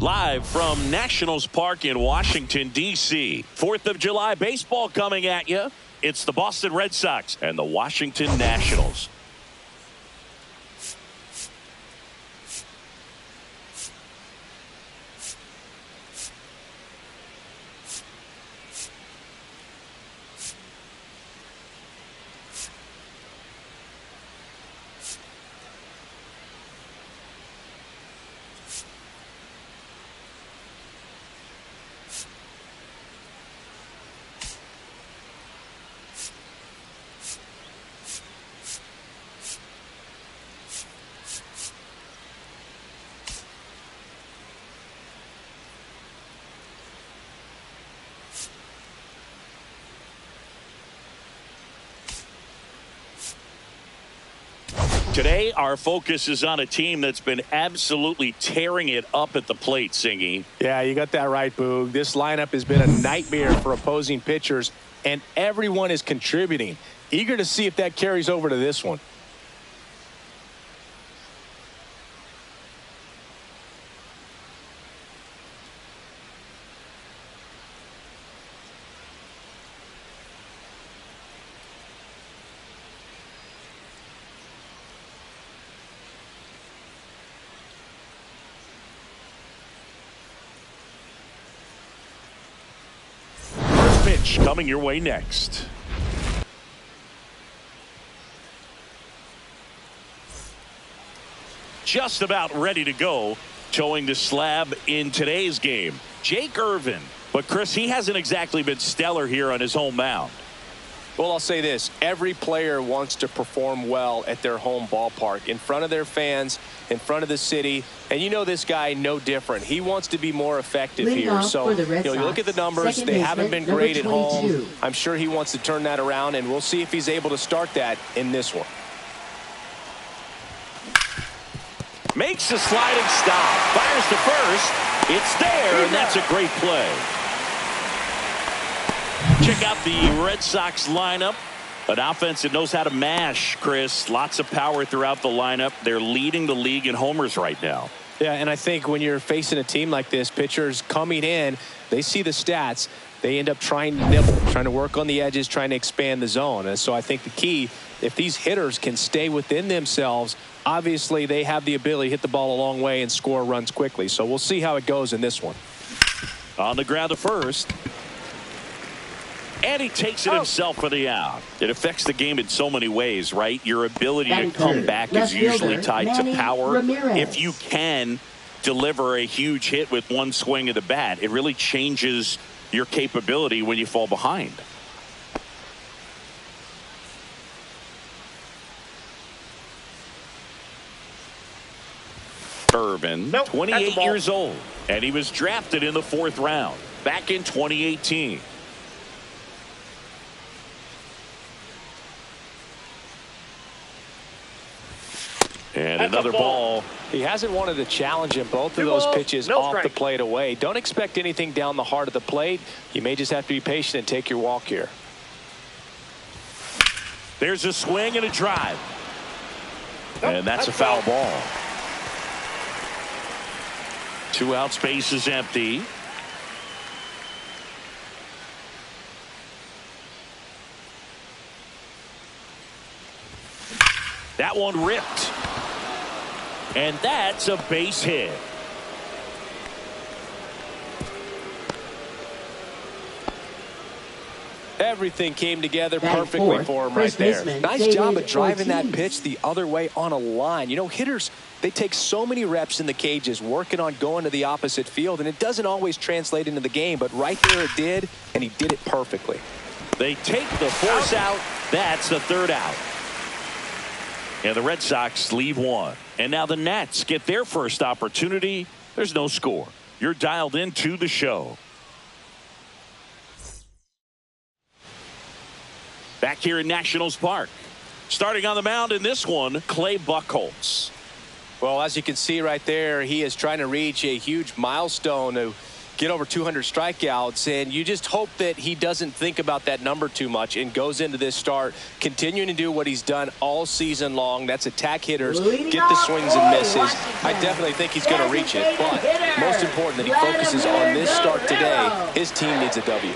Live from Nationals Park in Washington, D.C. 4th of July baseball coming at you. It's the Boston Red Sox and the Washington Nationals. Today, our focus is on a team that's been absolutely tearing it up at the plate, Singy. Yeah, you got that right, Boog. This lineup has been a nightmare for opposing pitchers, and everyone is contributing. Eager to see if that carries over to this one. Pitch coming your way next. Just about ready to go. Towing the slab in today's game, Jake Irvin. But Chris, he hasn't exactly been stellar here on his home mound. Well, I'll say this. Every player wants to perform well at their home ballpark, in front of their fans, in front of the city. And you know this guy no different. He wants to be more effective here. So, you look at the numbers. They haven't been great at home. I'm sure he wants to turn that around, and we'll see if he's able to start that in this one. Makes a sliding stop. Fires to first. It's there, and that's a great play. Check out the Red Sox lineup. An offense that knows how to mash, Chris. Lots of power throughout the lineup. They're leading the league in homers right now. Yeah, and I think when you're facing a team like this, pitchers coming in, they see the stats. They end up trying to nibble, trying to work on the edges, trying to expand the zone. And so I think the key, if these hitters can stay within themselves, obviously they have the ability to hit the ball a long way and score runs quickly. So we'll see how it goes in this one. On the ground to first. And he takes it himself for the out. It affects the game in so many ways, right? Your ability to come back is usually tied to power. If you can deliver a huge hit with one swing of the bat, it really changes your capability when you fall behind. Irvin, 28 years old, and he was drafted in the 4th round back in 2018. And another ball. He hasn't wanted to challenge him. Both of those pitches off the plate away. Don't expect anything down the heart of the plate. You may just have to be patient and take your walk here. There's a swing and a drive. And that's a foul ball. 2 out, space is empty. That one ripped. And that's a base hit. Everything came together perfectly for him right there. Nice job of driving that pitch the other way on a line. You know, hitters, they take so many reps in the cages working on going to the opposite field, and it doesn't always translate into the game, but right there it did, and he did it perfectly. They take the force out. That's the 3rd out. And the Red Sox leave one. And now the Nats get their first opportunity. There's no score. You're dialed into the show. Back here in Nationals Park. Starting on the mound in this one, Clay Buchholz. Well, as you can see right there, he is trying to reach a huge milestone to get over 200 strikeouts, and you just hope that he doesn't think about that number too much and goes into this start continuing to do what he's done all season long. That's attack hitters, get the swings and misses. I definitely think he's going to reach it, but most important that he focuses on this start today. His team needs a W.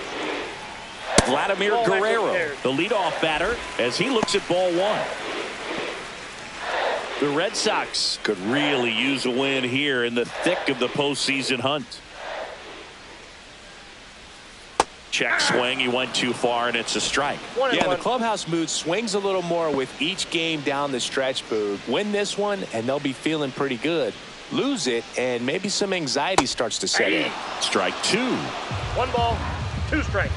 Vladimir Guerrero, the leadoff batter, as he looks at ball one. The Red Sox could really use a win here in the thick of the postseason hunt. Check swing. He went too far, and it's a strike. Yeah, the clubhouse mood swings a little more with each game down the stretch, Boog. Win this one, and they'll be feeling pretty good. Lose it, and maybe some anxiety starts to set in. Strike two. 1 ball, 2 strikes.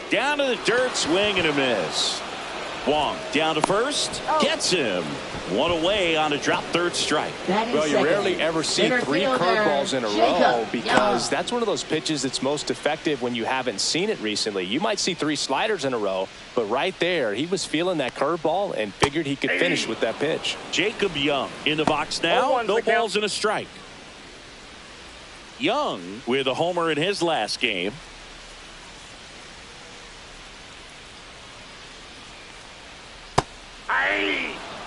Down to the dirt, swing and a miss. Wong down to first, gets him. One away on a drop, third strike. Well, you rarely ever see 3 curveballs in a row because that's one of those pitches that's most effective when you haven't seen it recently. You might see 3 sliders in a row, but right there, he was feeling that curveball and figured he could finish with that pitch. Jacob Young in the box now. No balls and a strike. Young with a homer in his last game.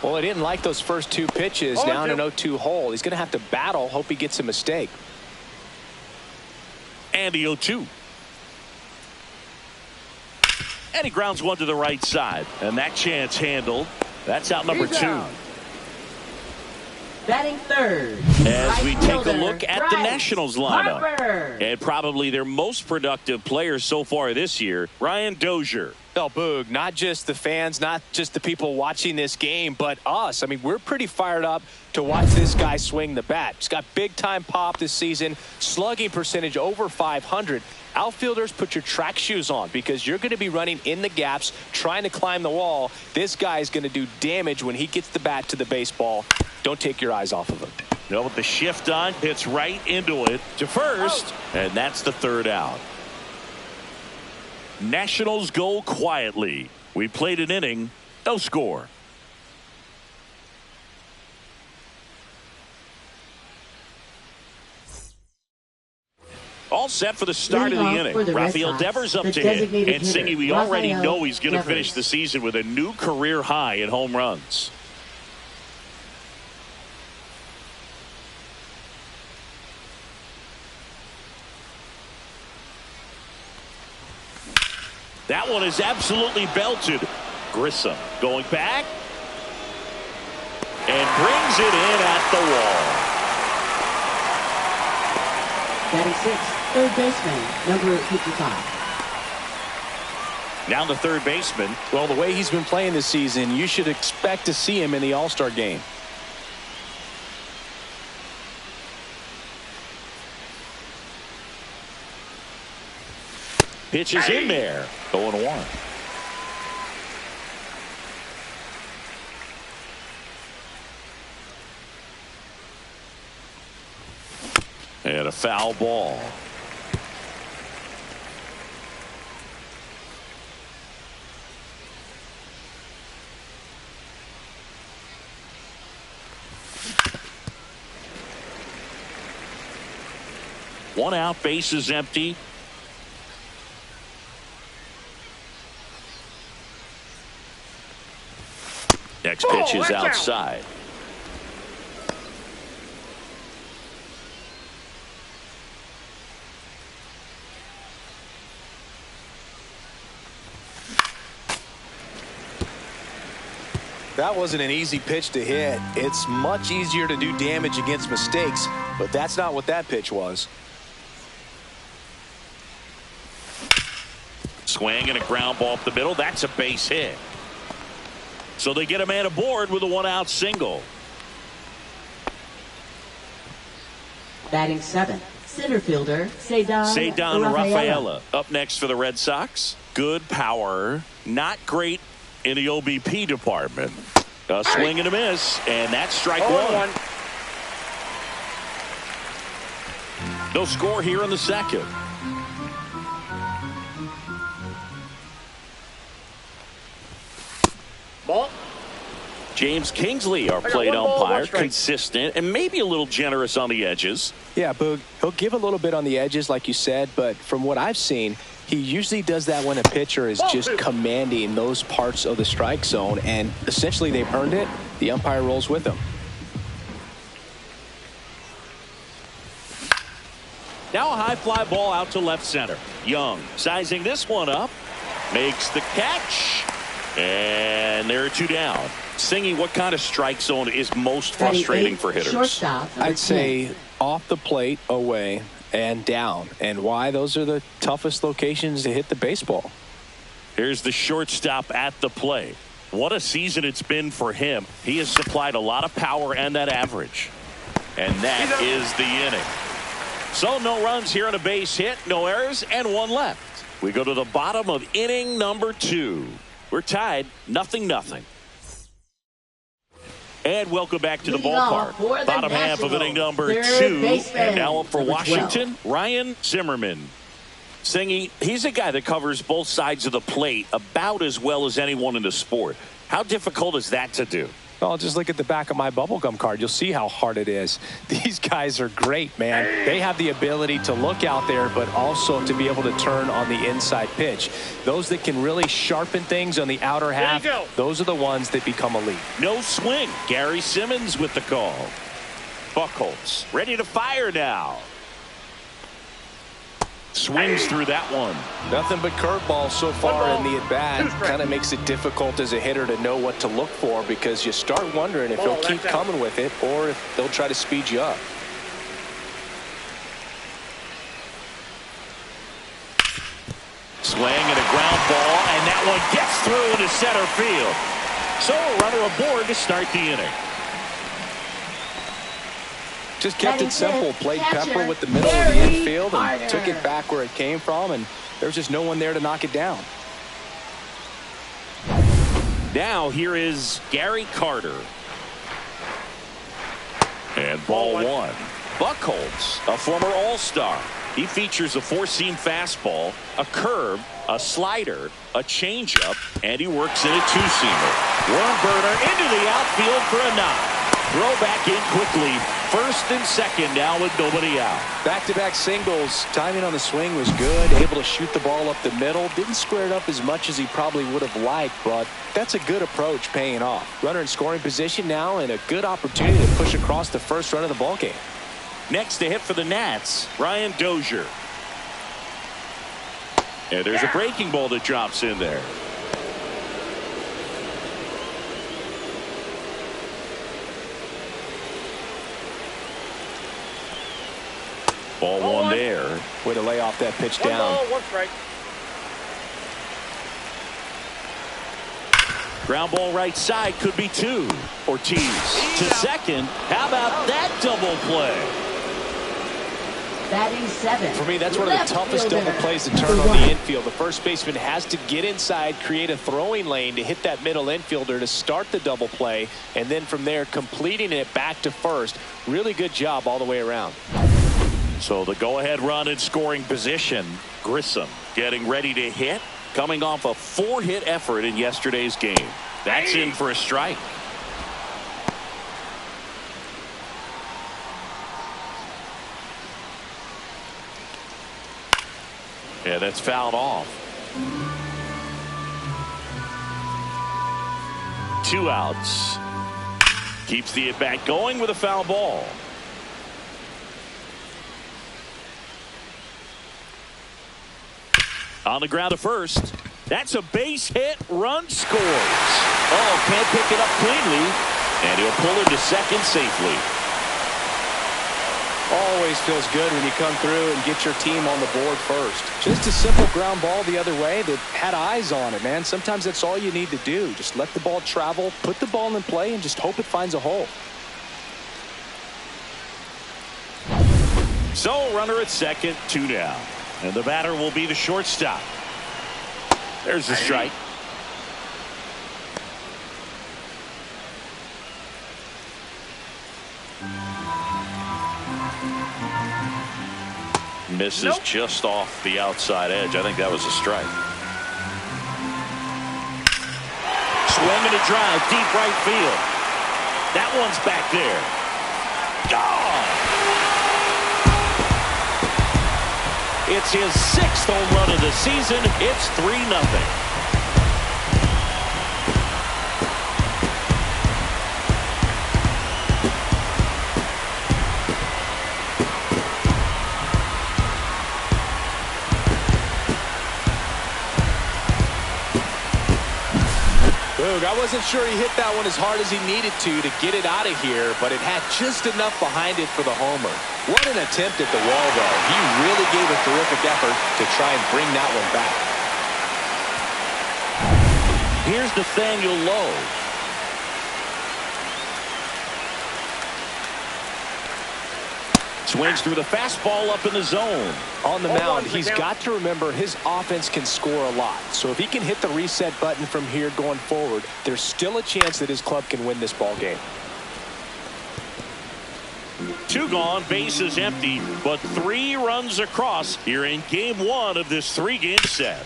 Well, he didn't like those first 2 pitches down an 0-2 hole. He's going to have to battle. Hope he gets a mistake. And the 0-2. And he grounds one to the right side. And that chance handled. That's out number 2. Batting third. As we take a look at the Nationals lineup. And probably their most productive player so far this year, Ryan Dozier. Oh, Boog, not just the fans, not just the people watching this game, but us. I mean, we're pretty fired up to watch this guy swing the bat. He's got big-time pop this season, slugging percentage over 500. Outfielders, put your track shoes on because you're going to be running in the gaps, trying to climb the wall. This guy is going to do damage when he gets the bat to the baseball. Don't take your eyes off of him. No, with the shift on, hits right into it to first, and that's the third out. Nationals go quietly. We played an inning, no score. All set for the start of the inning. Rafael Devers up to hit. And Singy, we already know he's going to finish the season with a new career high in home runs. That one is absolutely belted. Grissom going back and brings it in at the wall. Batting 6th, third baseman, number 55. Now the third baseman. Well, the way he's been playing this season, you should expect to see him in the All-Star game. Pitch is in there. 0-1. And a foul ball. One out, base is empty. Next pitch is outside. That wasn't an easy pitch to hit. It's much easier to do damage against mistakes, but that's not what that pitch was. Swing and a ground ball up the middle. That's a base hit. So they get a man aboard with a one-out single. Batting 7th, center fielder Ceddanne Rafaela up next for the Red Sox. Good power, not great in the OBP department. A swing and a miss, and that's strike one. No score here in the second. James Kingsley, our plate umpire, consistent and maybe a little generous on the edges. Yeah, Boog, he'll give a little bit on the edges, like you said, but from what I've seen, he usually does that when a pitcher is just commanding those parts of the strike zone, and essentially they've earned it. The umpire rolls with them. Now a high fly ball out to left center. Young sizing this one up, makes the catch, and there are two down. Singy, what kind of strike zone is most frustrating for hitters? I'd say off the plate, away, and down. And why? Those are the toughest locations to hit the baseball. Here's the shortstop at the plate. What a season it's been for him. He has supplied a lot of power and that average. And that is the inning. So no runs here on a base hit, no errors, and one left. We go to the bottom of inning number 2. We're tied 0-0. And welcome back to the ballpark. Bottom half of inning number 2. And now up for Washington, Ryan Zimmerman. Singy, he's a guy that covers both sides of the plate about as well as anyone in the sport. How difficult is that to do? Well, just look at the back of my bubblegum card. You'll see how hard it is. These guys are great, man. They have the ability to look out there, but also to be able to turn on the inside pitch. Those that can really sharpen things on the outer half, those are the ones that become elite. No swing. Gary Simmons with the call. Buchholz ready to fire now. Swings through that one. Nothing but curveballs so far in the at-bat. Kind of makes it difficult as a hitter to know what to look for, because you start wondering if he'll keep coming with it or if they'll try to speed you up. Swing and a ground ball, and that one gets through into center field. So a runner aboard to start the inning. Just kept it simple. Played Pepper with the middle of the infield and took it back where it came from, and there's just no one there to knock it down. Now here is Gary Carter. And ball one. Buchholz, a former All-Star. He features a four-seam fastball, a curve, a slider, a changeup, and he works in a two-seamer. Worm burner into the outfield for a knock. Throw back in quickly. First and second now with nobody out. Back-to-back singles. Timing on the swing was good. Able to shoot the ball up the middle. Didn't square it up as much as he probably would have liked, but that's a good approach paying off. Runner in scoring position now, and a good opportunity to push across the first run of the ballgame. Next to hit for the Nats, Ryan Dozier. And there's a breaking ball that drops in there. Ball one there. Way to lay off that pitch down. Ball, one strike. Ground ball right side, could be two. Ortiz to second. How about that double play? Batting 7. For me, that's one of the toughest double plays to turn on the infield. The first baseman has to get inside, create a throwing lane to hit that middle infielder to start the double play, and then from there completing it back to first. Really good job all the way around. So the go-ahead run in scoring position. Grissom getting ready to hit, coming off a 4-hit effort in yesterday's game. That's in for a strike. Yeah, that's fouled off. 2 outs. Keeps the at-bat going with a foul ball. On the ground to first. That's a base hit. Run scores. Oh, can't pick it up cleanly. And he'll pull into second safely. Always feels good when you come through and get your team on the board first. Just a simple ground ball the other way that had eyes on it, man. Sometimes that's all you need to do. Just let the ball travel, put the ball in play, and just hope it finds a hole. So runner at second, 2 down. And the batter will be the shortstop. There's the strike. Misses just off the outside edge. I think that was a strike. Swing and a drive, deep right field. That one's back there. Gone! It's his 6th home run of the season. It's 3-0. I wasn't sure he hit that one as hard as he needed to get it out of here, but it had just enough behind it for the homer. What an attempt at the wall, though. He really gave a terrific effort to try and bring that one back. Here's Nathaniel Lowe. Swings through the fastball up in the zone. On the mound, he's got to remember his offense can score a lot. So if he can hit the reset button from here going forward, there's still a chance that his club can win this ball game. 2 gone, bases empty, but 3 runs across here in game 1 of this 3-game set.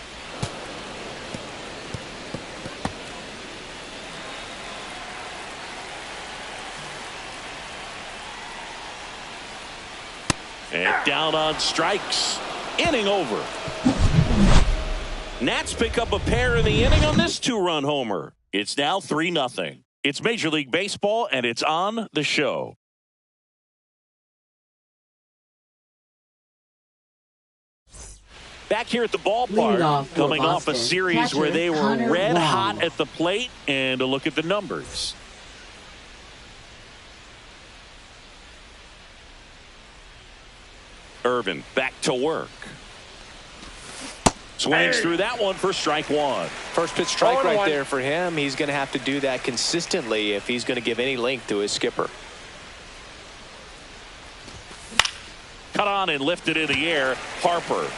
And down on strikes. Inning over. Nats pick up a pair in the inning on this 2-run homer. It's now 3-0. It's Major League Baseball, and it's on the show. Back here at the ballpark, coming off a series where they were red hot at the plate, and a look at the numbers. Irvin back to work. Swings through that one for strike 1. First pitch strike right there for him. He's going to have to do that consistently if he's going to give any length to his skipper. Cut on and lifted in the air. Harper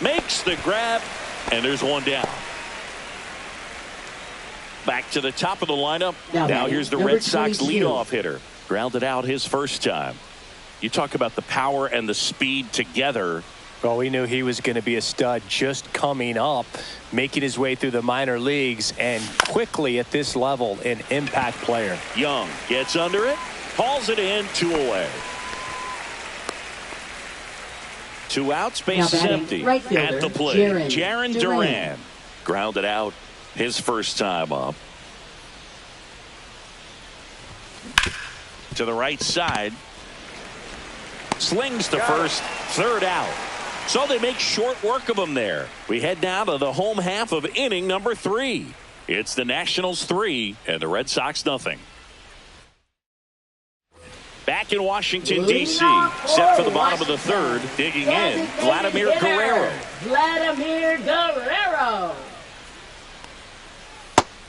makes the grab, and there's one down. Back to the top of the lineup. Now here's the Red Sox leadoff hitter. Grounded out his first time. You talk about the power and the speed together. Well, we knew he was going to be a stud just coming up, making his way through the minor leagues, and quickly at this level, an impact player. Young gets under it, hauls it in, 2 away. 2 outs, base is empty. Right at the plate, Jarren Duran grounded out his first time up. To the right side. Slings to first, 3rd out. So they make short work of him there. We head now to the home half of inning number 3. It's the Nationals 3 and the Red Sox nothing. Back in Washington, D.C., set for the bottom of the 3rd, digging in, Vladimir Guerrero. Vladimir Guerrero.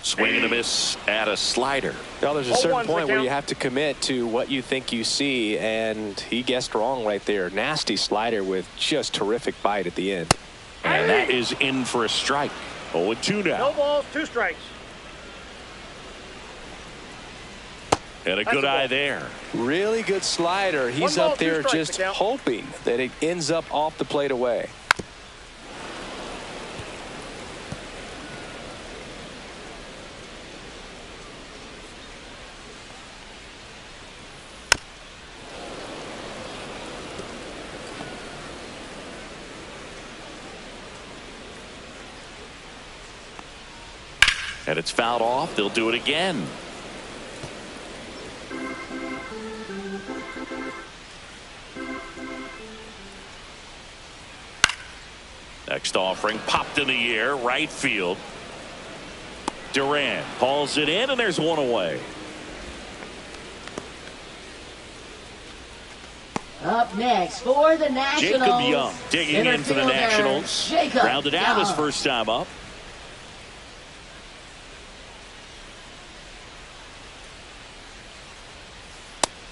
Swing and a miss at a slider. Well, there's a certain point where you have to commit to what you think you see, and he guessed wrong right there. Nasty slider with just terrific bite at the end. And that is in for a strike. 0-2 now. No balls, 2 strikes. And a good eye there. Really good slider. He's up there just hoping that it ends up off the plate away. And it's fouled off. They'll do it again. Next offering popped in the air, right field. Duran hauls it in, and there's 1 away. Up next for the Nationals. Jacob Young digging in for the Nationals. Rounded out his first time up.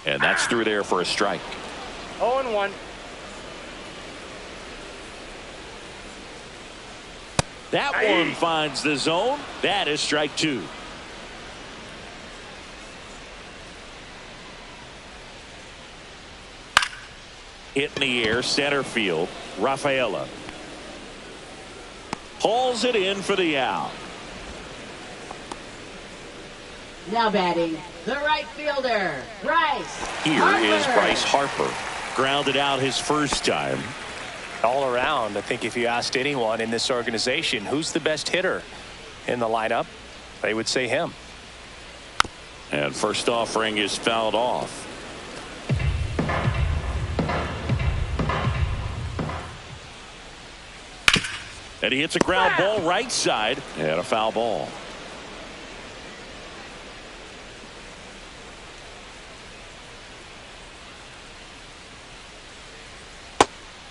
And that's through there for a strike. 0-1. That one finds the zone. That is strike 2. Hit in the air, center field. Rafaela hauls it in for the out. Now batting, the right fielder, Bryce Here Harper. is Bryce Harper. Grounded out his first time. All around, I think if you asked anyone in this organization who's the best hitter in the lineup, they would say him. And first offering is fouled off. And he hits a ground ball right side and a foul ball.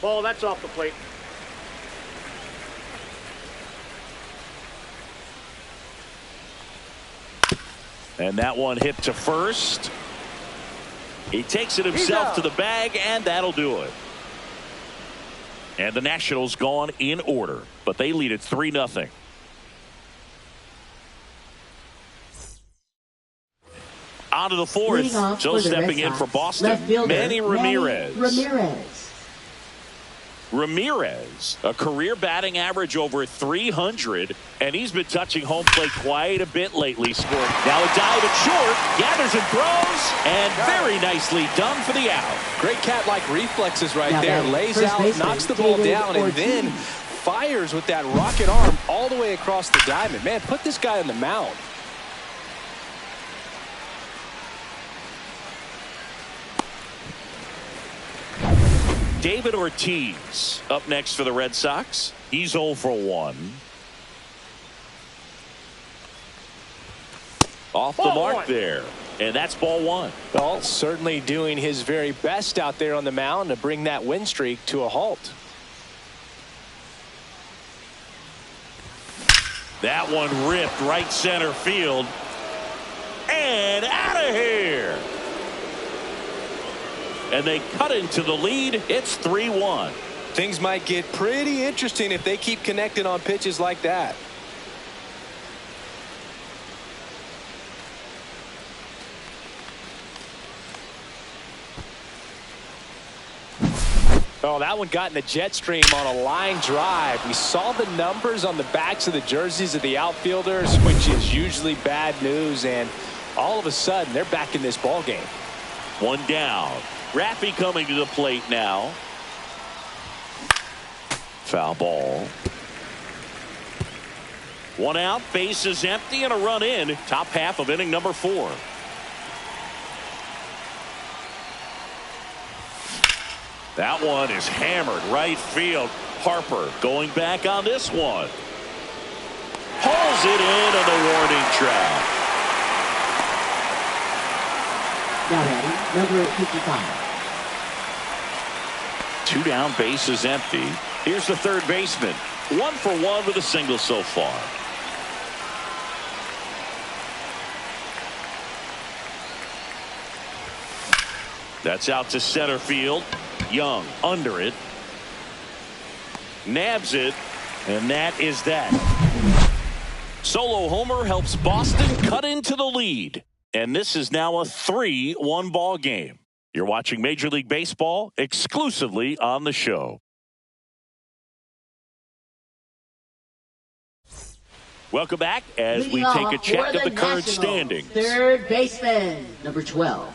Ball, that's off the plate. And that one hit to first. He takes it himself to the bag, and that'll do it. And the Nationals gone in order, but they lead it 3-0. On to the fourth. So stepping in for Boston, Manny Ramirez. Ramirez, a career batting average over 300, and he's been touching home plate quite a bit lately. Scoring now a dive at short, gathers and throws, and very nicely done for the out. Great cat-like reflexes right there. Lays out, knocks the ball down, and then fires with that rocket arm all the way across the diamond. Man, put this guy on the mound. David Ortiz up next for the Red Sox. He's 0 for 1. Off the mark there. And that's ball 1. Well, certainly doing his very best out there on the mound to bring that win streak to a halt. That one ripped right center field. And out of here. And they cut into the lead. It's 3-1. Things might get pretty interesting if they keep connecting on pitches like that. Oh, that one got in the jet stream on a line drive. We saw the numbers on the backs of the jerseys of the outfielders, which is usually bad news, and all of a sudden they're back in this ball game. One down. Raffy coming to the plate now. Foul ball. One out, base is empty, and a run in. Top half of inning number 4. That one is hammered right field. Harper going back on this one. Pulls it in on the warning track. Now ready, number 55. 2 down, base is empty. Here's the third baseman. 1 for 1 with a single so far. That's out to center field. Young under it. Nabs it. And that is that. Solo homer helps Boston cut into the lead. And this is now a 3-1 ball game. You're watching Major League Baseball exclusively on the show. Welcome back as we take a check of the current standings. Third baseman, number 12.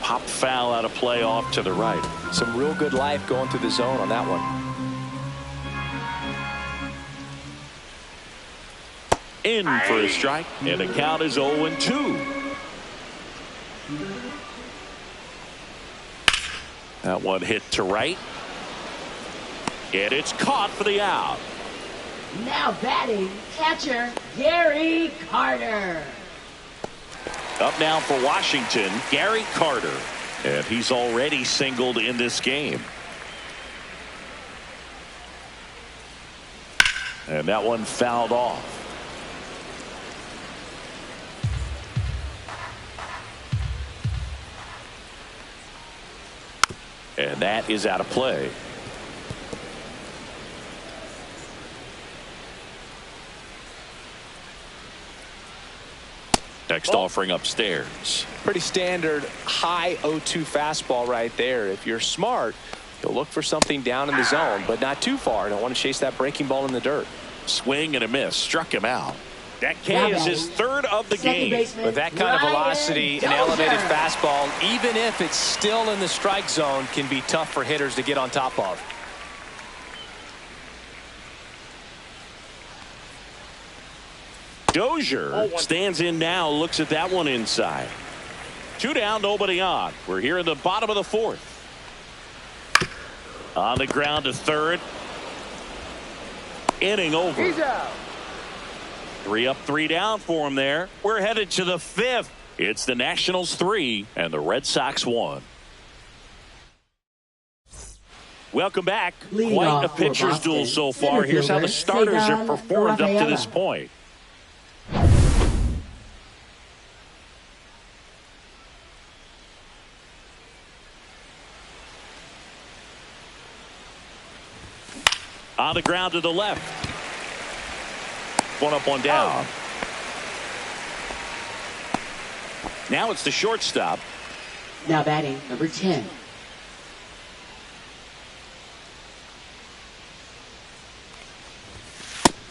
Pop foul out of play off to the right. Some real good life going through the zone on that one. In for a strike, and the count is 0-2. That one hit to right. And it's caught for the out. Now batting, catcher, Gary Carter. Up now for Washington, Gary Carter. And he's already singled in this game. And that one fouled off. And that is out of play. Next offering upstairs. Pretty standard high 0-2 fastball right there. If you're smart, you'll look for something down in the zone, but not too far. Don't want to chase that breaking ball in the dirt. Swing and a miss. Struck him out. That K is his third of the game. With that kind of velocity, an elevated fastball, even if it's still in the strike zone, can be tough for hitters to get on top of. Dozier stands in now, looks at that one inside. 2 down, nobody on. We're here in the bottom of the 4th. On the ground to third. Inning over. He's out. 3 up, 3 down for him there. We're headed to the 5th. It's the Nationals 3 and the Red Sox 1. Welcome back. Quite a pitcher's duel so far. Here's how the starters have performed up to this point. On the ground to the left. 1 up, 1 down. Now it's the shortstop. Now batting, number 10.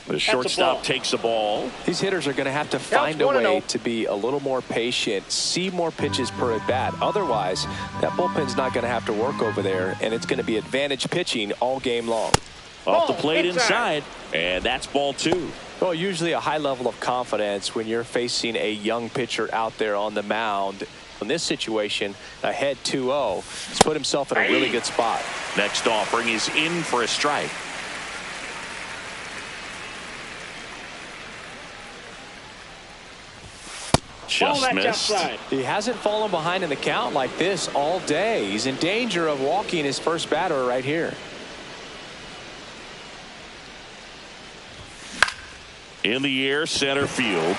The shortstop takes the ball. These hitters are going to have to find a way to be a little more patient, see more pitches per at bat. Otherwise, that bullpen's not going to have to work over there, and it's going to be advantage pitching all game long. Off the plate inside, and that's ball 2. Well, usually a high level of confidence when you're facing a young pitcher out there on the mound. In this situation, ahead 2-0, he's put himself in a really good spot. Next offering is in for a strike. Just missed. He hasn't fallen behind in the count like this all day. He's in danger of walking his first batter right here. In the air, center field.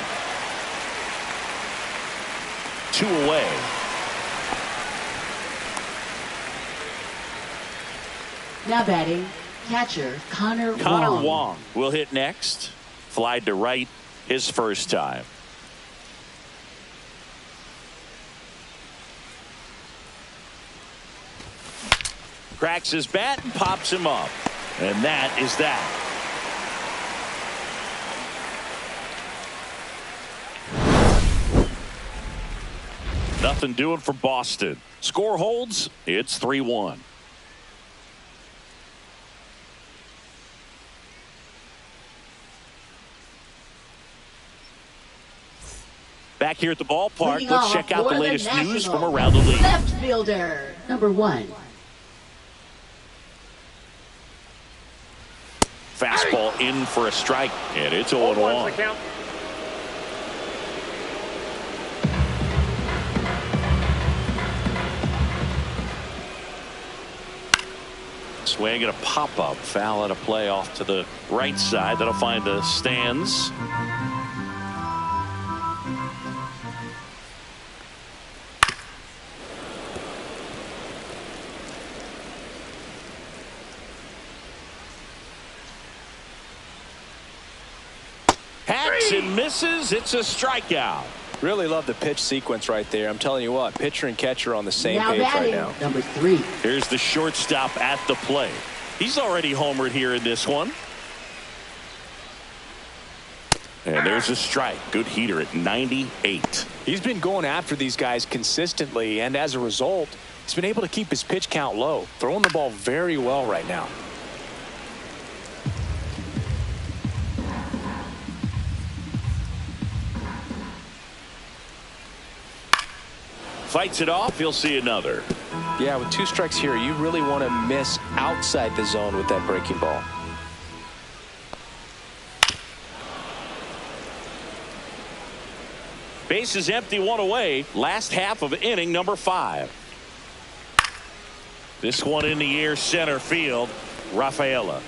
2 away. Now batting, catcher Connor Wong will hit next. Flied to right his first time. Cracks his bat and pops him up. And that is that. Nothing doing for Boston. Score holds. It's 3-1. Back here at the ballpark, let's check out the latest news from around the league. Left fielder, number 1. Fastball in for a strike, and it's 0-1. Swing and a pop-up. Foul at a play off to the right side. That'll find the stands. Hacks and misses. It's a strikeout. Really love the pitch sequence right there. I'm telling you what, pitcher and catcher on the same page batting, right now. Number 3. Here's the shortstop at the plate. He's already homered here in this one. And there's a strike. Good heater at 98. He's been going after these guys consistently, and as a result, he's been able to keep his pitch count low, throwing the ball very well right now. Fights it off. He'll see another. Yeah, with 2 strikes here, you really want to miss outside the zone with that breaking ball. Base is empty, 1 away. Last half of inning number 5. This one in the air, center field. Rafaela.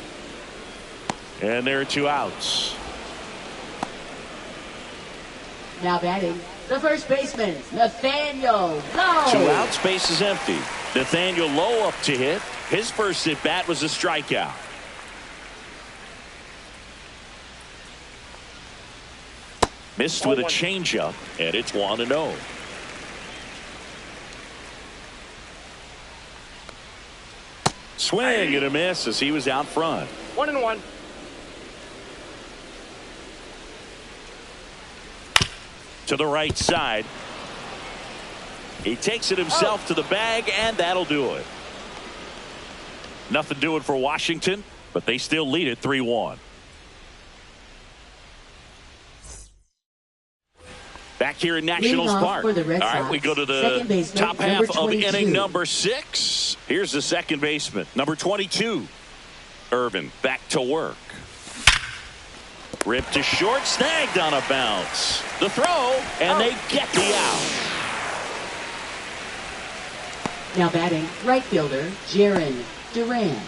And there are 2 outs. Now batting, the first baseman, Nathaniel Lowe. 2 outs, base is empty. Nathaniel Lowe up to hit. His first at bat was a strikeout. Missed with a changeup, and it's 1-0. Swing and a miss as he was out front. 1-1. To the right side. He takes it himself to the bag, and that'll do it. Nothing doing for Washington, but they still lead it 3-1. Back here in Nationals Park. All right, we go to the top half of inning number 6. Here's the second baseman, number 22. Irvin back to work. Ripped to short, snagged on a bounce. The throw, and they get the out. Now batting, right fielder, Jaron Duran.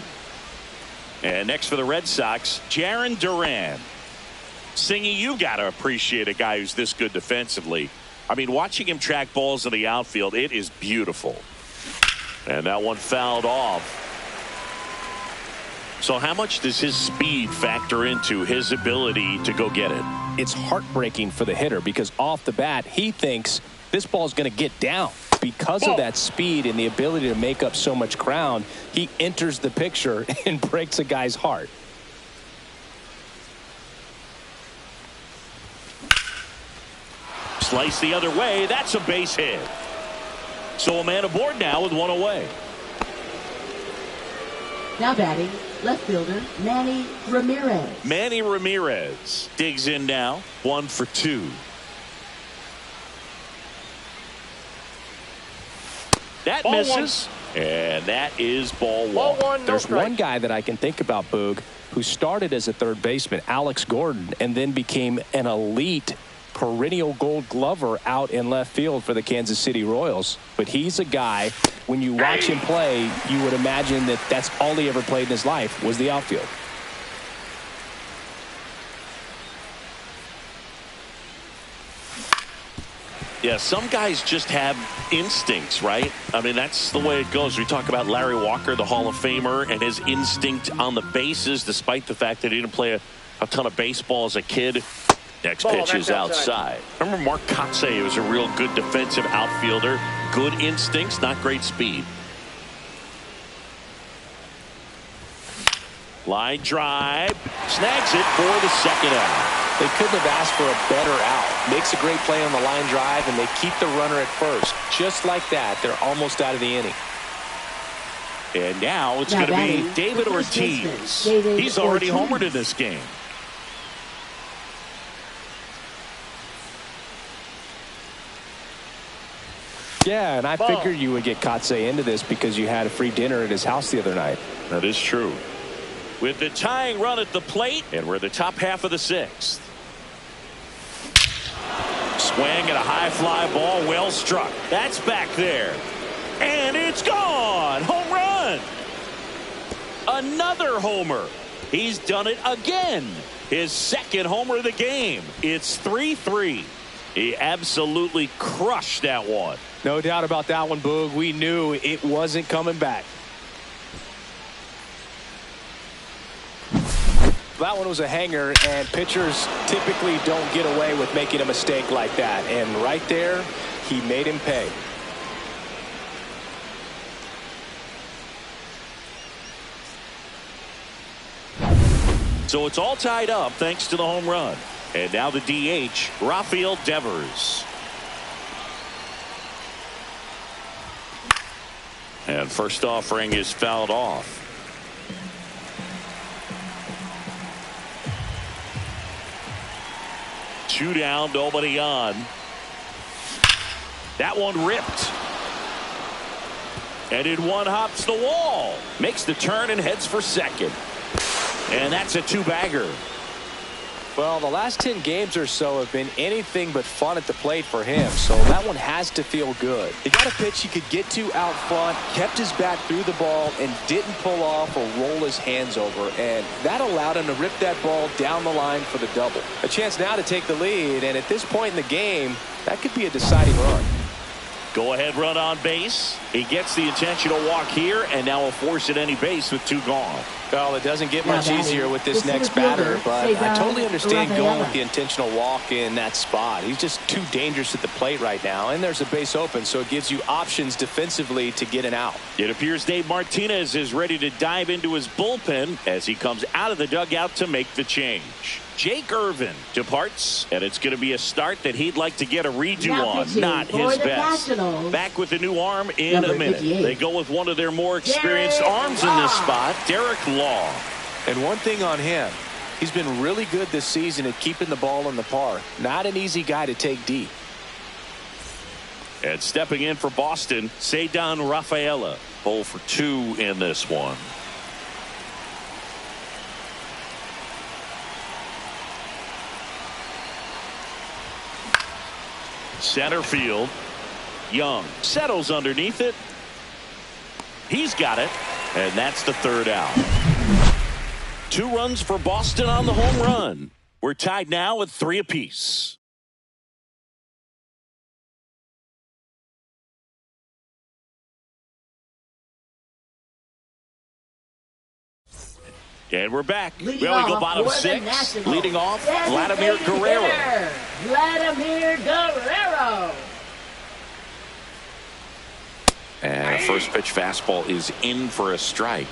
And next for the Red Sox, Jaron Duran. Singy, you got to appreciate a guy who's this good defensively. I mean, watching him track balls in the outfield, it is beautiful. And that one fouled off. So how much does his speed factor into his ability to go get it? It's heartbreaking for the hitter because off the bat, he thinks this ball is going to get down. Because of that speed and the ability to make up so much ground, he enters the picture and breaks a guy's heart. Slice the other way. That's a base hit. So a man aboard now with one away. Now batting, left fielder, Manny Ramirez. Manny Ramirez digs in now. 1 for 2. That ball misses. And that is ball one. There's one guy that I can think about, Boog, who started as a third baseman, Alex Gordon, and then became an elite perennial gold glover out in left field for the Kansas City Royals. But he's a guy, when you watch him play, you would imagine that that's all he ever played in his life was the outfield. Yeah, some guys just have instincts, right? I mean, that's the way it goes. We talk about Larry Walker, the Hall of Famer, and his instinct on the bases, despite the fact that he didn't play a ton of baseball as a kid. Next pitch is outside. Remember Mark Kotsay was a real good defensive outfielder. Good instincts, not great speed. Line drive. Snags it for the second out. They couldn't have asked for a better out. Makes a great play on the line drive, and they keep the runner at first. Just like that, they're almost out of the inning. And now it's going to be David Ortiz. He's already homered in this game. Yeah, and I figured you would get Kotsay into this because you had a free dinner at his house the other night. That is true. With the tying run at the plate, and we're the top half of the 6th. Swing and a high fly ball, well struck. That's back there. And it's gone. Home run. Another homer. He's done it again. His second homer of the game. It's 3-3. He absolutely crushed that one. No doubt about that one, Boog. We knew it wasn't coming back. That one was a hanger, and pitchers typically don't get away with making a mistake like that. And right there, he made him pay. So it's all tied up thanks to the home run. And now the DH, Rafael Devers. And first offering is fouled off. Two down, nobody on. That one ripped. And in one hops the wall. Makes the turn and heads for second. And that's a two-bagger. Well, the last 10 games or so have been anything but fun at the plate for him, so that one has to feel good. He got a pitch he could get to out front, kept his bat through the ball, and didn't pull off or roll his hands over, and that allowed him to rip that ball down the line for the double. A chance now to take the lead, and at this point in the game, that could be a deciding run. Go-ahead run on base. He gets the intentional walk here, and now will force at any base with 2 gone. Well, it doesn't get much easier with this next batter, but I totally understand going with the intentional walk in that spot. He's just too dangerous at the plate right now, and there's a base open, so it gives you options defensively to get an out. It appears Dave Martinez is ready to dive into his bullpen as he comes out of the dugout to make the change. Jake Irvin departs, and it's going to be a start that he'd like to get a redo on. Not his best. Back with the new arm in a minute. They go with one of their more experienced arms in this spot, Derek Law. And one thing on him, he's been really good this season at keeping the ball in the park. Not an easy guy to take deep. And stepping in for Boston, Ceddanne Rafaela. 0 for 2 in this one. Center field. Young settles underneath it. He's got it. And that's the 3rd out. 2 runs for Boston on the home run. We're tied now at 3 apiece. And we're back. We only go bottom 6. Leading off, Vladimir Guerrero. Vladimir Guerrero. And a first pitch fastball is in for a strike.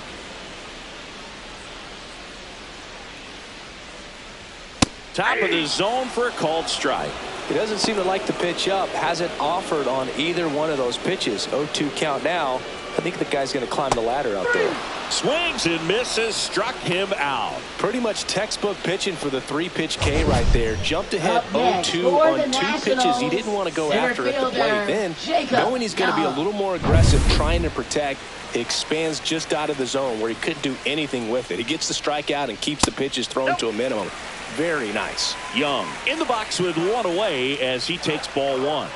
Top of the zone for a called strike. He doesn't seem to like the pitch up. Hasn't offered on either one of those pitches. 0-2 count now. I think the guy's going to climb the ladder out there. Swings and misses. Struck him out. Pretty much textbook pitching for the 3-pitch K right there. Jumped ahead 0-2 on 2 pitches he didn't want to go after at the plate. Then, knowing he's going to be a little more aggressive trying to protect, he expands just out of the zone where he couldn't do anything with it. He gets the strikeout and keeps the pitches thrown to a minimum. Very nice. Young in the box with 1 away as he takes ball 1.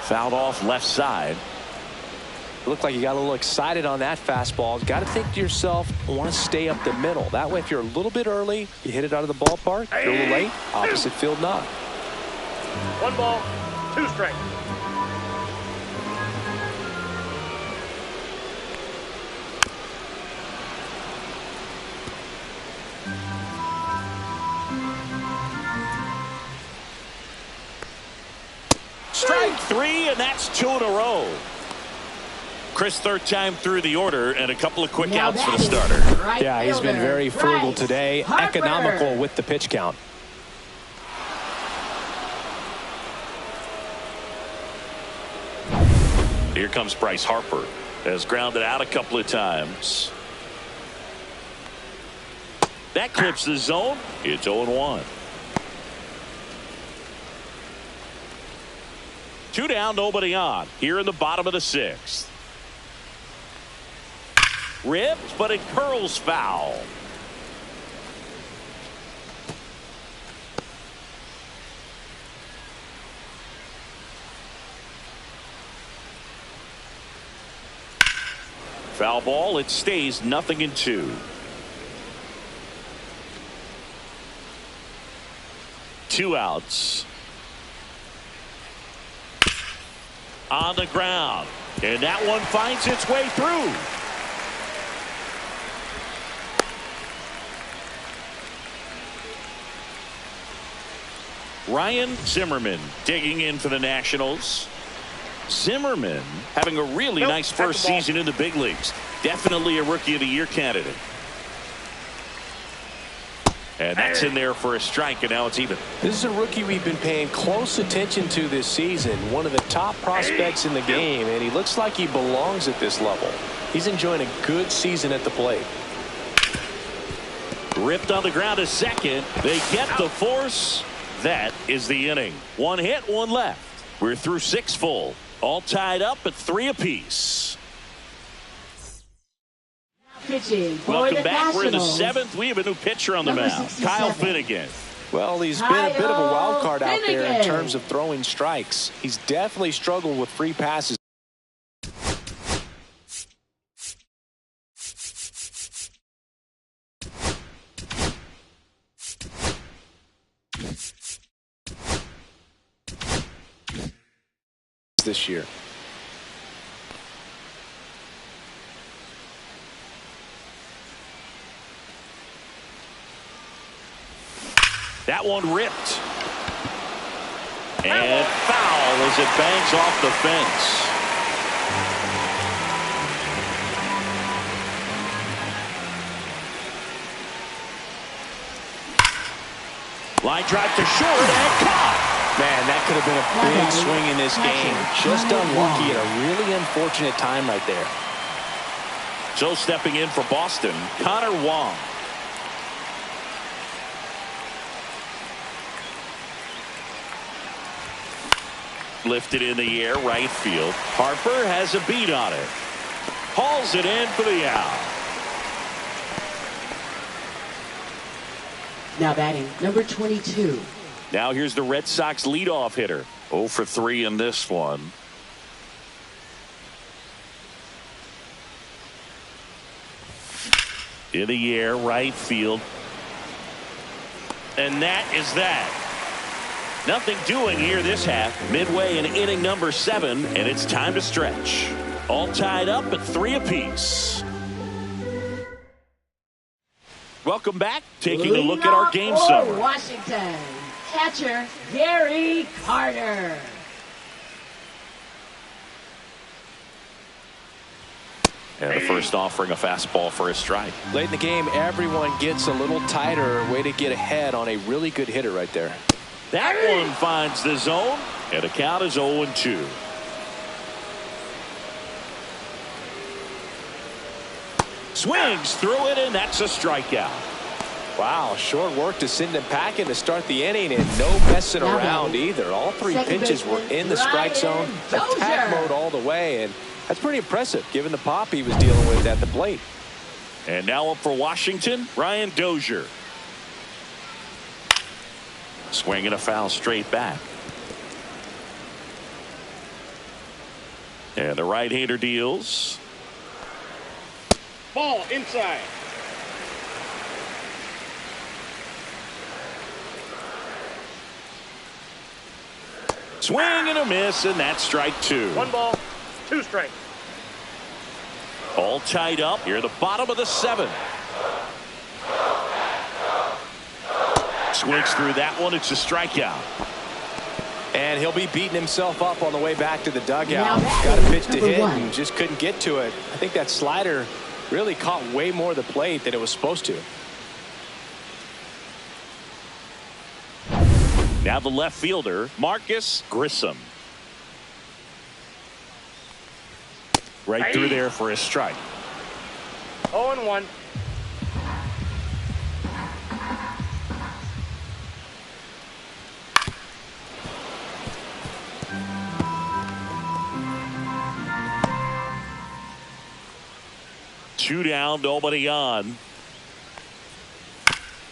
Fouled off left side. Looked like you got a little excited on that fastball. Got to think to yourself, I want to stay up the middle. That way, if you're a little bit early, you hit it out of the ballpark. If you're a little late, opposite field knock. 1 ball, 2 strikes. Strike 3, and that's 2 in a row. Chris, 3rd time through the order, and a couple of quick outs for the starter. Yeah, he's been very frugal today. Economical with the pitch count. Here comes Bryce Harper. Has grounded out a couple of times. That clips the zone. It's 0-1. 2 down, nobody on. Here in the bottom of the 6th. Ripped, but it curls foul. Foul ball. It stays 0-2. 2 outs. On the ground, and that one finds its way through. Ryan Zimmerman digging in for the Nationals. Zimmerman having a really nice first season in the big leagues. Definitely a Rookie of the Year candidate. And that's in there for a strike, and now it's even. This is a rookie we've been paying close attention to this season. One of the top prospects in the game, and he looks like he belongs at this level. He's enjoying a good season at the plate. Ripped on the ground to second. They get the force. That is the inning. 1 hit, 1 left. We're through 6 full. All tied up at 3 apiece. Welcome back. We're in the 7th. We have a new pitcher on the mound. Kyle Finnegan. Well, he's been a bit of a wild card out there in terms of throwing strikes. He's definitely struggled with free passes. this year. That one ripped. And foul as it bangs off the fence. Line drive to short and caught. Man, that could have been a big swing in this game. Just unlucky at a really unfortunate time right there. So stepping in for Boston, Connor Wong. Lifted in the air, right field. Harper has a beat on it. Hauls it in for the out. Now batting, number 22. Now here's the Red Sox leadoff hitter. 0 for 3 in this one. In the air, right field. And that is that. Nothing doing here this half. Midway in inning number 7, and it's time to stretch. All tied up at 3 apiece. Welcome back. Taking a look at our game summary. Washington, catcher Gary Carter. And the first offering a fastball for a strike. Late in the game, everyone gets a little tighter. Way to get ahead on a really good hitter right there. That one finds the zone, and the count is 0-2. Swings through it, and that's a strikeout. Wow, short work to send him packing to start the inning, and no messing around either. All 3 pitches were in the strike zone, attack mode all the way, and that's pretty impressive given the pop he was dealing with at the plate. And now up for Washington, Ryan Dozier. Swinging a foul straight back. And the right-hander deals. Ball inside. Swing and a miss, and that's strike 2. 1 ball, 2 strikes. All tied up here at the bottom of the 7th. Swings through that one. It's a strikeout. And he'll be beating himself up on the way back to the dugout. Got a pitch to hit and just couldn't get to it. I think that slider really caught way more of the plate than it was supposed to. Now the left fielder, Marcus Grissom. Right through there for a strike. 0-1. Two down, nobody on.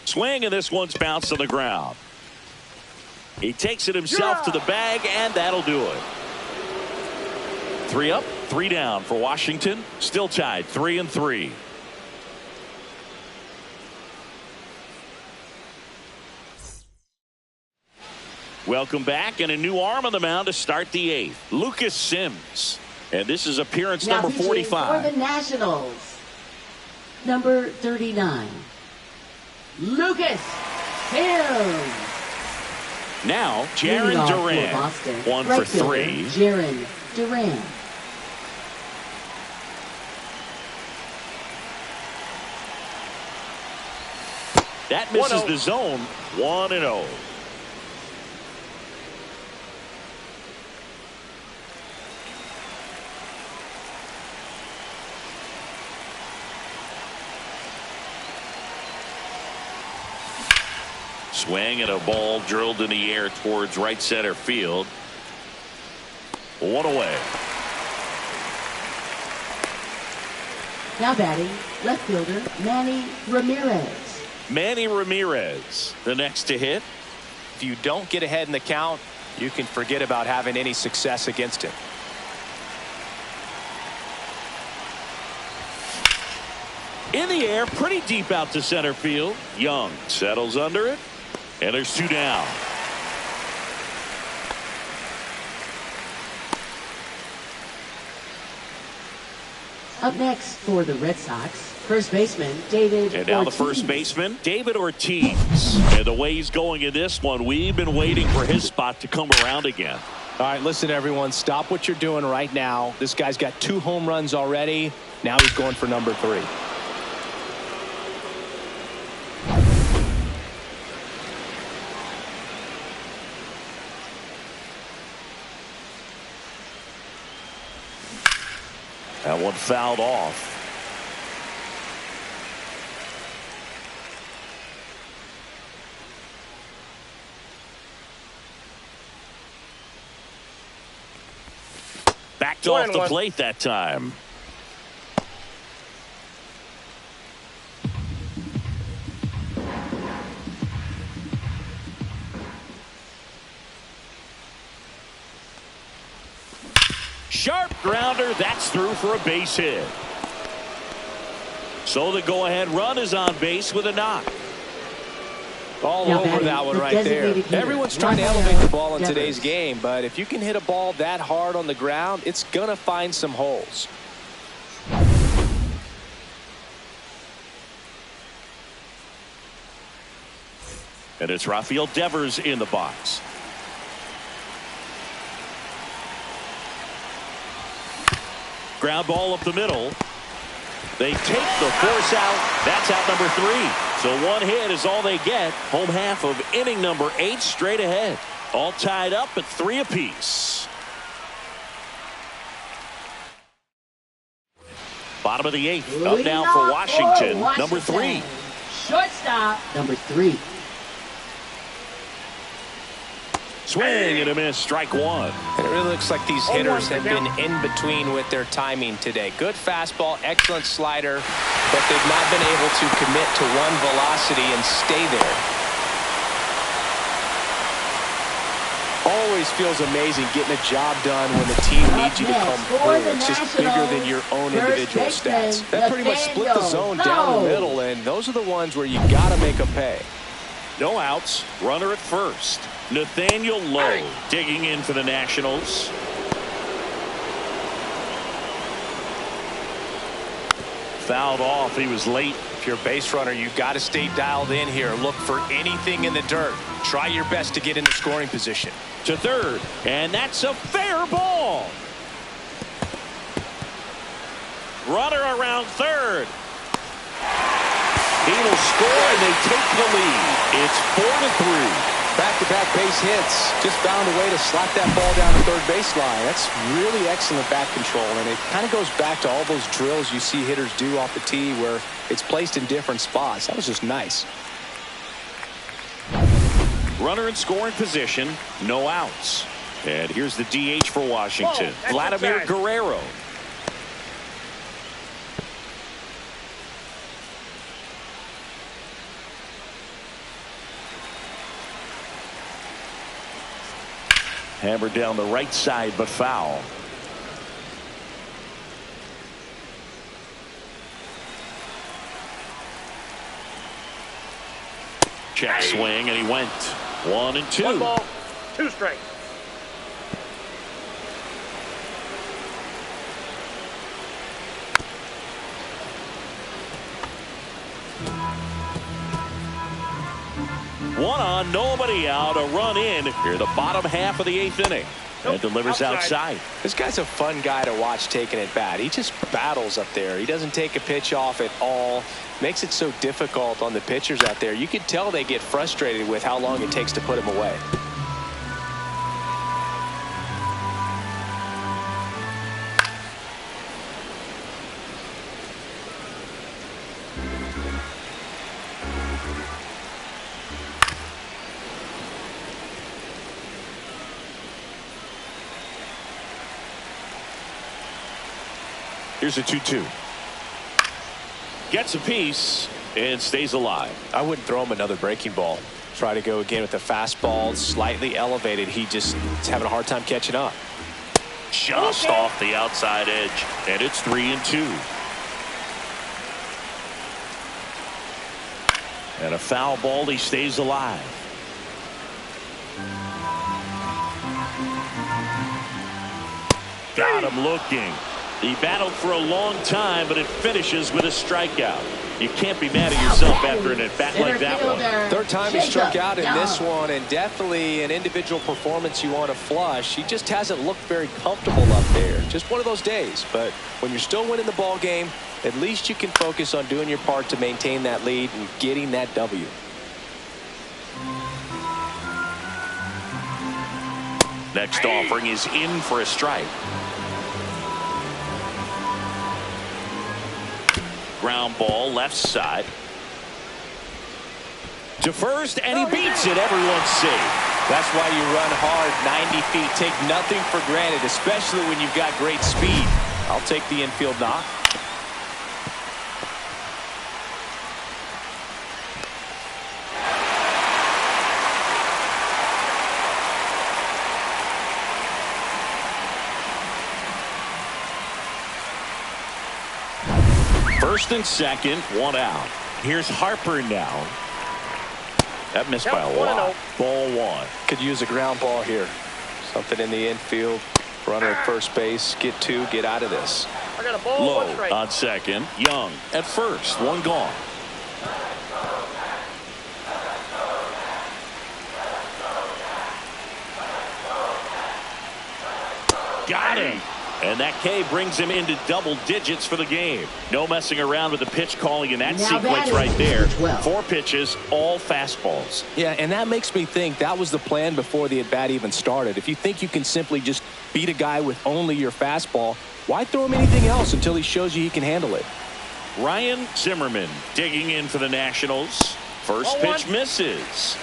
Swing, and this one's bounced to the ground. He takes it himself to the bag, and that'll do it. 3 up, 3 down for Washington. Still tied 3-3. Welcome back, and a new arm on the mound to start the 8th. Lucas Sims. And this is appearance Now number 45. For the Nationals, number 39, Lucas Sims. Now, Jaron Duran. 1 for 3. Jaron Duran. That misses the zone. 1-0. Swing and a ball drilled in the air towards right center field. 1 away. Now batting, left fielder Manny Ramirez. Manny Ramirez, the next to hit. If you don't get ahead in the count, you can forget about having any success against him. In the air, pretty deep out to center field. Young settles under it, and there's 2 down. Up next for the Red Sox, first baseman David And now Ortiz. the first baseman, David Ortiz. And the way he's going in this one, we've been waiting for his spot to come around again. All right, listen, everyone. Stop what you're doing right now. This guy's got 2 home runs already. Now he's going for number 3. That one fouled off. Backed off the plate that time. Sharp grounder. That's through for a base hit. So the go-ahead run is on base with a knock. All over that one right there. Everyone's trying to elevate the ball in today's game, but if you can hit a ball that hard on the ground, it's going to find some holes. And it's Rafael Devers in the box. Ground ball up the middle. They take the force out. That's out number 3. So one hit is all they get. Home half of inning number 8 straight ahead. All tied up at 3 apiece. Bottom of the 8th. Up now for Washington. Number 3. Shortstop. Number 3. Swing and a miss. Strike 1. And it really looks like these hitters have been in between with their timing today. Good fastball, excellent slider, but they've not been able to commit to one velocity and stay there. Always feels amazing getting a job done when the team needs you to come through. It's just bigger than your own individual stats. That pretty much split the zone down the middle, and those are the ones where you got to make them pay. No outs. Runner at first. Nathaniel Lowe digging in for the Nationals. Fouled off. He was late. If you're a base runner, you've got to stay dialed in here. Look for anything in the dirt. Try your best to get in the scoring position. To third. And that's a fair ball. Runner around third. He'll score and they take the lead. It's 4-3. Back-to-back base hits. Just found a way to slap that ball down the third baseline. That's really excellent bat control, and it kind of goes back to all those drills you see hitters do off the tee where it's placed in different spots. That was just nice. Runner in scoring position. No outs. And here's the DH for Washington. Vladimir Guerrero. Hammered down the right side, but foul. Check swing, and he went 1-2. 1 ball, 2 strikes. One on, nobody out, a run in here, the bottom half of the 8th inning. And delivers outside. This guy's a fun guy to watch taking at bat. He just battles up there. He doesn't take a pitch off at all. Makes it so difficult on the pitchers out there. You can tell they get frustrated with how long it takes to put him away. Here's a 2-2. Gets a piece and stays alive. I wouldn't throw him another breaking ball. Try to go again with the fastball, slightly elevated. He just is having a hard time catching up. Just off the outside edge, and it's 3-2. And a foul ball, he stays alive. Got him looking. He battled for a long time, but it finishes with a strikeout. You can't be mad at yourself after an at-bat like that one. Third time he struck out in this one, and definitely an individual performance you want to flush. He just hasn't looked very comfortable up there. Just one of those days. But when you're still winning the ball game, at least you can focus on doing your part to maintain that lead and getting that W. Next offering is in for a strike. Ground ball left side to first, and he beats it. Everyone's safe. That's why you run hard 90 feet. Take nothing for granted, especially when you've got great speed. I'll take the infield knock. First and second, one out. Here's Harper now. That missed by a lot. Ball one. Could use a ground ball here. Something in the infield. Runner at first base. Get two. Get out of this. I got a ball. Low on second. Young at first. One gone. Got him. And that K brings him into double digits for the game. No messing around with the pitch calling in that sequence right there. 4 pitches, all fastballs. Yeah, and that makes me think that was the plan before the at-bat even started. If you think you can simply just beat a guy with only your fastball, why throw him anything else until he shows you he can handle it? Ryan Zimmerman digging in for the Nationals. First pitch misses.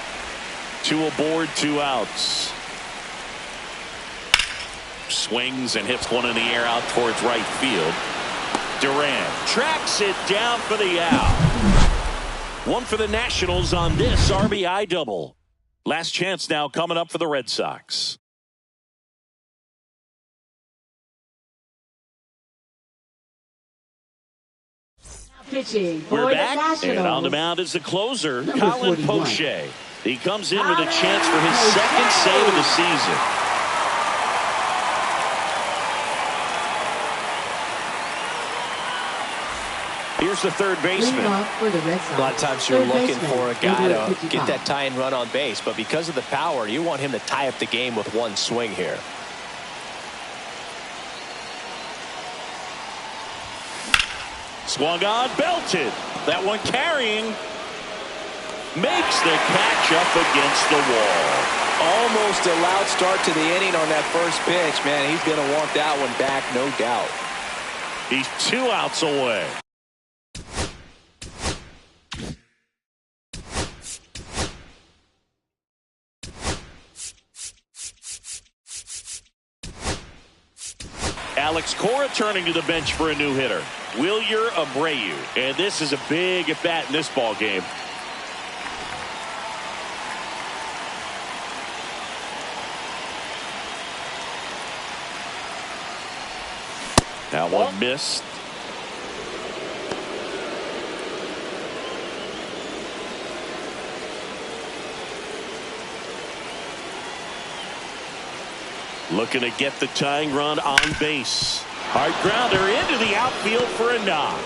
2 aboard, 2 outs. Swings and hits one in the air out towards right field. Duran tracks it down for the out. 1 for the Nationals on this RBI double. Last chance now coming up for the Red Sox. Pitching for We're the back, Nationals. and on the mound is the closer, Number Colin 41. Poche. He comes in with a chance for his second save of the season. Here's the third baseman. For the Red Sox. A lot of times you're Third looking baseman, for a guy number to 55. get that tying run on base, but because of the power, you want him to tie up the game with one swing here. Swung on, belted. That one carrying. Makes the catch up against the wall. Almost a loud start to the inning on that first pitch. Man, he's going to want that one back, no doubt. He's 2 outs away. Alex Cora turning to the bench for a new hitter. Wilyer Abreu. And this is a big at-bat in this ball game. That one missed. Looking to get the tying run on base. Hard grounder into the outfield for a knock.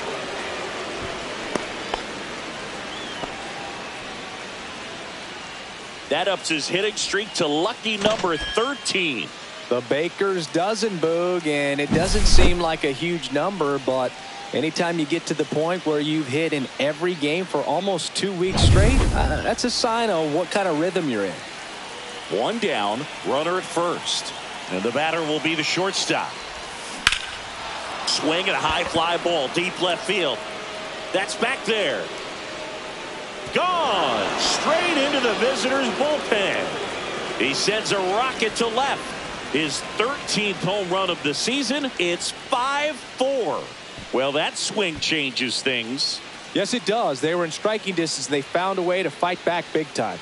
That ups his hitting streak to lucky number 13. The Baker's dozen, Boog, and it doesn't seem like a huge number, but anytime you get to the point where you've hit in every game for almost 2 weeks straight, that's a sign of what kind of rhythm you're in. 1 down, runner at first. And the batter will be the shortstop. Swing and a high fly ball deep left field. That's back there. Gone straight into the visitors' bullpen. He sends a rocket to left. His 13th home run of the season. It's 5-4. Well, that swing changes things. Yes, it does. They were in striking distance. They found a way to fight back big time.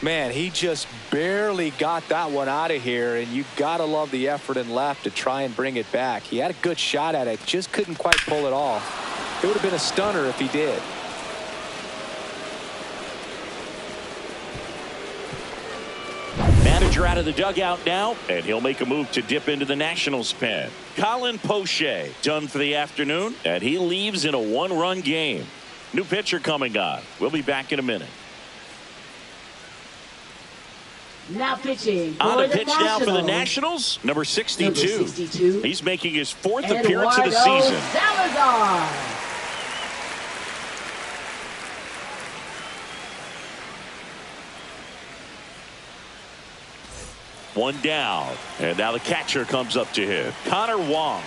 Man, he just barely got that one out of here, and you gotta love the effort in left to try and bring it back. He had a good shot at it, just couldn't quite pull it off. It would have been a stunner if he did. Manager out of the dugout now, and he'll make a move to dip into the Nationals pen. Colin Poche done for the afternoon, and he leaves in a one-run game. New pitcher coming on. We'll be back in a minute. Now pitching on for the pitch Nationals. now for the Nationals, number 62. He's making his fourth appearance of the Eduardo season. Salazar. One down, and now the catcher comes up to him. Connor Wong.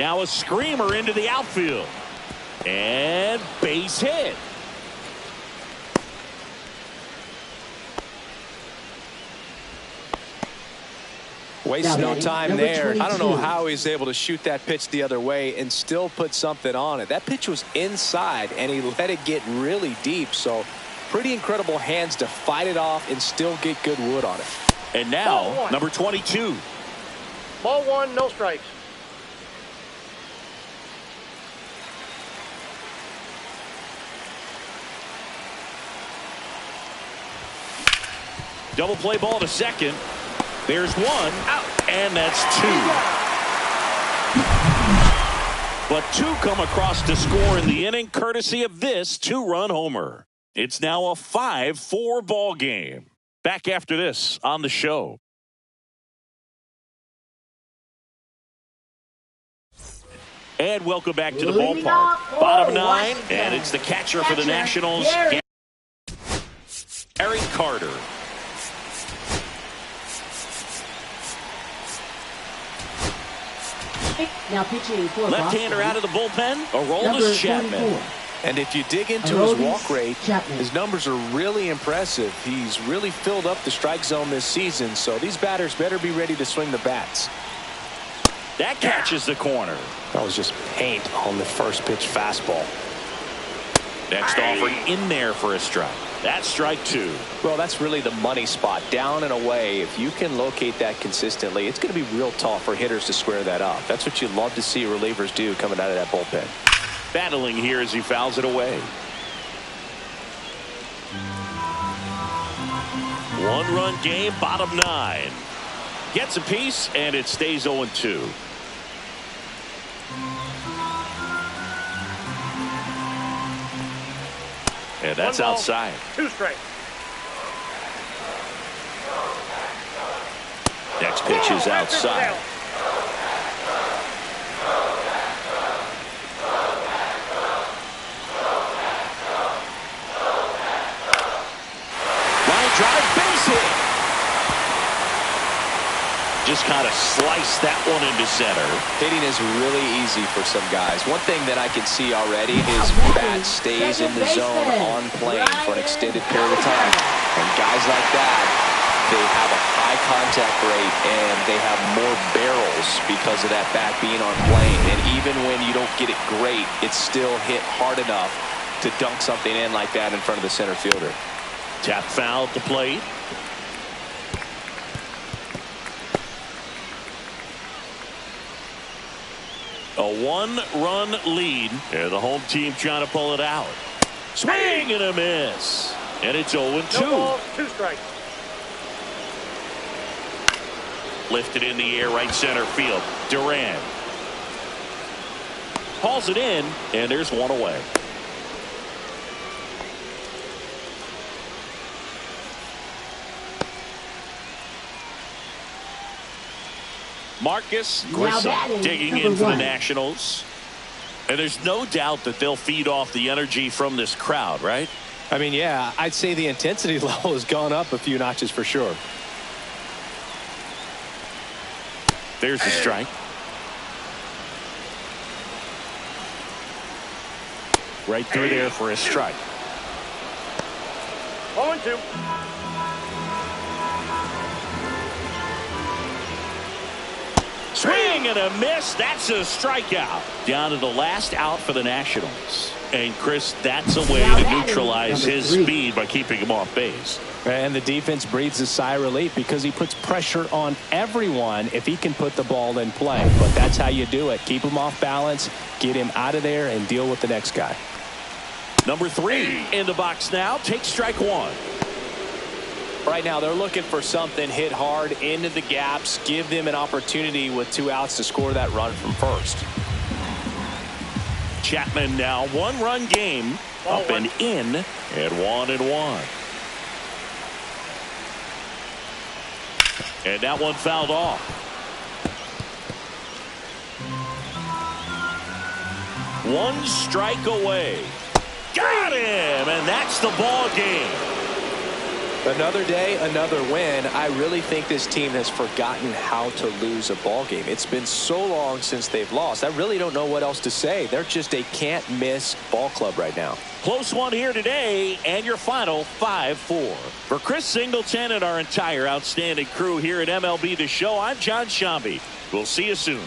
Now a screamer into the outfield. And base hit. Wastes no time there. I don't know how he's able to shoot that pitch the other way and still put something on it. That pitch was inside, and he let it get really deep. So pretty incredible hands to fight it off and still get good wood on it. And now, number 22. Ball one, no strikes. Double play ball to second. There's one out, and that's two. But two come across to score in the inning, courtesy of this two-run homer. It's now a 5-4 ball game. Back after this on the show. And welcome back to the ballpark. Bottom nine, and it's the catcher for the Nationals, Gary Carter. Now pitching for left-hander out of the bullpen. Aroldis Chapman. And if you dig into his walk rate, his numbers are really impressive. He's really filled up the strike zone this season, so these batters better be ready to swing the bats. That catches the corner. That was just paint on the first pitch fastball. Next offering in there for a strike. That's strike two. Well, that's really the money spot. Down and away. If you can locate that consistently, it's going to be real tough for hitters to square that up. That's what you love to see relievers do coming out of that bullpen. Battling here as he fouls it away. One-run game, bottom nine. Gets a piece, and it stays 0-2. And that's outside. Two strikes. Next pitch is outside. Line drive, base hit. Just kind of slice that one into center. Hitting is really easy for some guys. One thing that I can see already is bat stays in the zone on plane for an extended period of time. And guys like that, they have a high contact rate and they have more barrels because of that bat being on plane. And even when you don't get it great, it's still hit hard enough to dunk something in like that in front of the center fielder. Tap foul at the plate. A one-run lead. And the home team trying to pull it out. Swing and a miss. And it's 0-2. No balls, two strikes. Lifted in the air, right center field. Duran hauls it in, and there's one away. Marcus Grissom digging in for the Nationals. And there's no doubt that they'll feed off the energy from this crowd, right? I mean, yeah, I'd say the intensity level has gone up a few notches for sure. There's the strike. Right through there for a strike. 0-2. Swing swing and a miss. That's a strikeout. Down to the last out for the Nationals. And, Chris, that's a way to neutralize his speed by keeping him off base. And the defense breathes a sigh of relief because he puts pressure on everyone if he can put the ball in play. But that's how you do it. Keep him off balance, get him out of there, and deal with the next guy. Number 3 in the box now. Take strike 1. Right now, they're looking for something hit hard into the gaps, give them an opportunity with 2 outs to score that run from first. Chapman now 1-run game, up and in at 1-1. And that one fouled off. One strike away. Got him, and that's the ball game. Another day, another win. I really think this team has forgotten how to lose a ball game. It's been so long since they've lost. I really don't know what else to say. They're just a can't-miss ball club right now. Close one here today, and your final 5-4. For Chris Singleton and our entire outstanding crew here at MLB The Show, I'm John Shambi. We'll see you soon.